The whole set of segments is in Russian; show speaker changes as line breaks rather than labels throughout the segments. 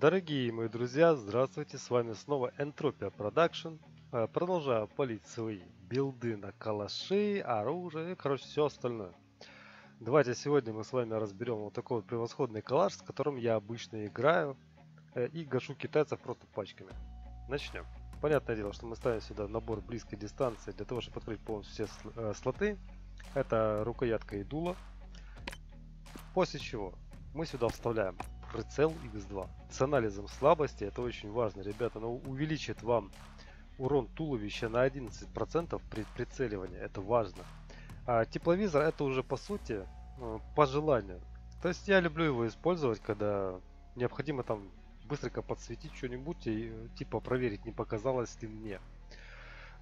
Дорогие мои друзья, здравствуйте, с вами снова Entropia Production. Продолжаю палить свои билды на калаши, оружие, короче, все остальное. Давайте сегодня мы с вами разберем вот такой вот превосходный калаш, с которым я обычно играю и гашу китайцев просто пачками. Начнем. Понятное дело, что мы ставим сюда набор близкой дистанции для того, чтобы открыть полностью все слоты. Это рукоятка и дуло. После чего мы сюда вставляем прицел X2 с анализом слабости. Это очень важно, ребята. Оно увеличит вам урон туловища на 11% при прицеливании. Это важно. А тепловизор это уже по сути по желанию. То есть я люблю его использовать, когда необходимо там быстренько подсветить что-нибудь и типа проверить, не показалось ли мне.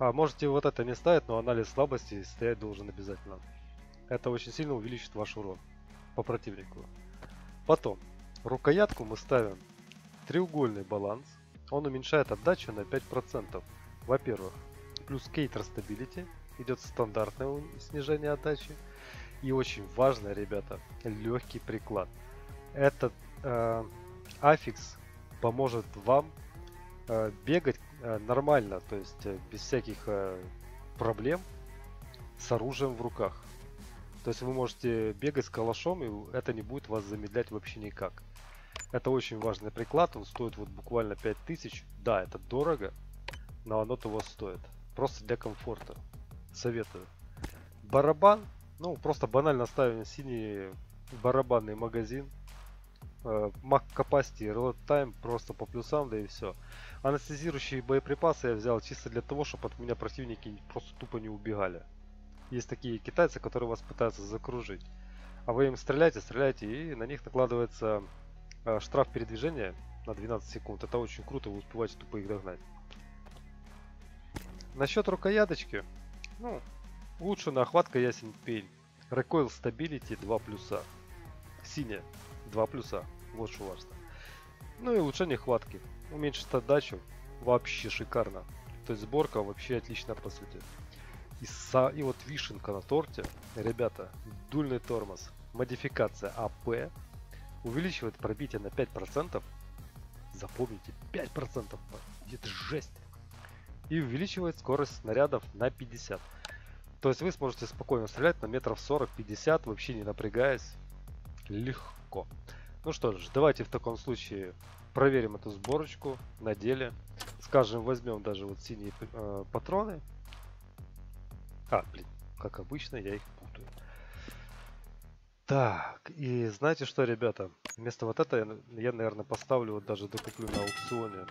Можете вот это не ставить, но анализ слабости стоять должен обязательно. Это очень сильно увеличит ваш урон по противнику. Потом рукоятку мы ставим треугольный баланс. Он уменьшает отдачу на 5%. Во-первых, плюс Cater Stability. Идет стандартное снижение отдачи. И очень важно, ребята, легкий приклад. Этот аффикс поможет вам бегать нормально, то есть без всяких проблем с оружием в руках. То есть вы можете бегать с калашом, и это не будет вас замедлять вообще никак. Это очень важный приклад, он стоит вот буквально 5000. Да, это дорого, но оно того стоит. Просто для комфорта. Советую. Барабан, ну просто банально ставим синий барабанный магазин. Mag Capacity, Reload Time просто по плюсам, да и все. Анестезирующие боеприпасы я взял чисто для того, чтобы от меня противники просто тупо не убегали. Есть такие китайцы, которые вас пытаются закружить. А вы им стреляете, и на них накладывается штраф передвижения на 12 секунд. Это очень круто, вы успеваете тупо их догнать. Насчет рукояточки, ну, улучшенная охватка ясен пень. Recoil Stability 2 плюса. Синяя 2 плюса. Вот что важно. Ну и улучшение хватки. Уменьшит отдачу. Вообще шикарно. То есть сборка вообще отличная по сути. И вот вишенка на торте, ребята, дульный тормоз, модификация АП, увеличивает пробитие на 5%, запомните, 5%, это жесть, и увеличивает скорость снарядов на 50%. То есть вы сможете спокойно стрелять на метров 40-50, вообще не напрягаясь, легко. Ну что ж, давайте в таком случае проверим эту сборочку на деле. Скажем, возьмем даже вот синие патроны. Блин, как обычно, я их путаю. Так, и знаете что, ребята? Вместо вот этого я, наверное, поставлю, вот даже докуплю на аукционе.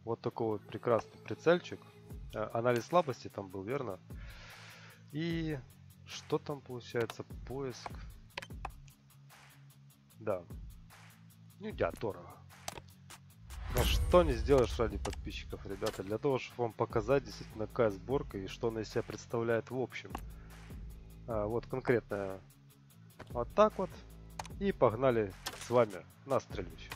Вот такой вот прекрасный прицельчик. Анализ слабости там был, верно? И что там получается? Поиск. Да. Ну, дорого. Но что не сделаешь ради подписчиков, ребята, для того, чтобы вам показать действительно какая сборка и что она из себя представляет в общем. Вот конкретно вот так вот. И погнали с вами на стрельбище.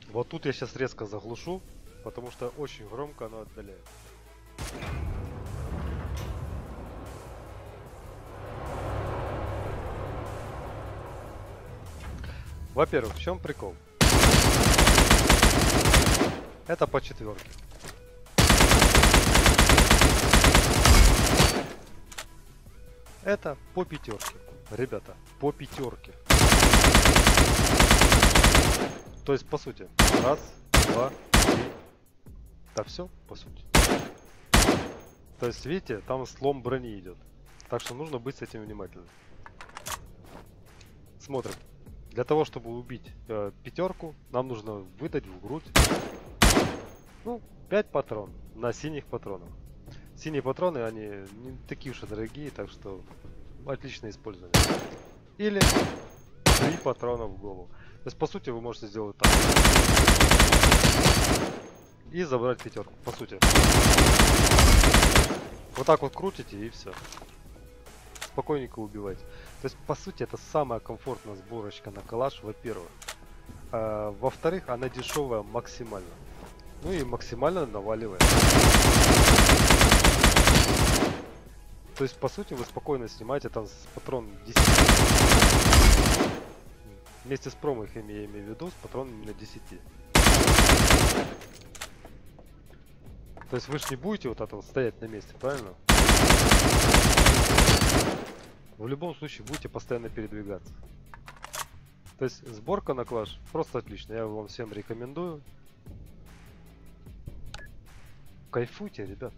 Вот тут я сейчас резко заглушу, потому что очень громко оно отдаляет. Во-первых, в чем прикол? Это по четверке. Это по пятерке. Ребята, по пятерке. То есть, по сути, раз, два, три. Да все, по сути. То есть, видите, там слом брони идет. Так что нужно быть с этим внимательным. Смотрим. Для того, чтобы убить пятерку, нам нужно выдать в грудь, ну, 5 патронов на синих патронах. Синие патроны, они не такие уж и дорогие, так что отличное использование. Или 3 патрона в голову. То есть, по сути, вы можете сделать так. И забрать пятерку, по сути. Вот так вот крутите и все. Спокойненько убивайте. То есть, по сути, это самая комфортная сборочка на калаш, во-первых. Во-вторых, она дешевая максимально. Ну и максимально наваливаем. То есть, по сути, вы спокойно снимаете там с патрон 10. Вместе с промахами я имею в виду, с патронами на 10. То есть вы ж не будете вот это вот стоять на месте, правильно? В любом случае будете постоянно передвигаться. То есть сборка на клаш просто отлично. Я вам всем рекомендую. Кайфуйте, ребят.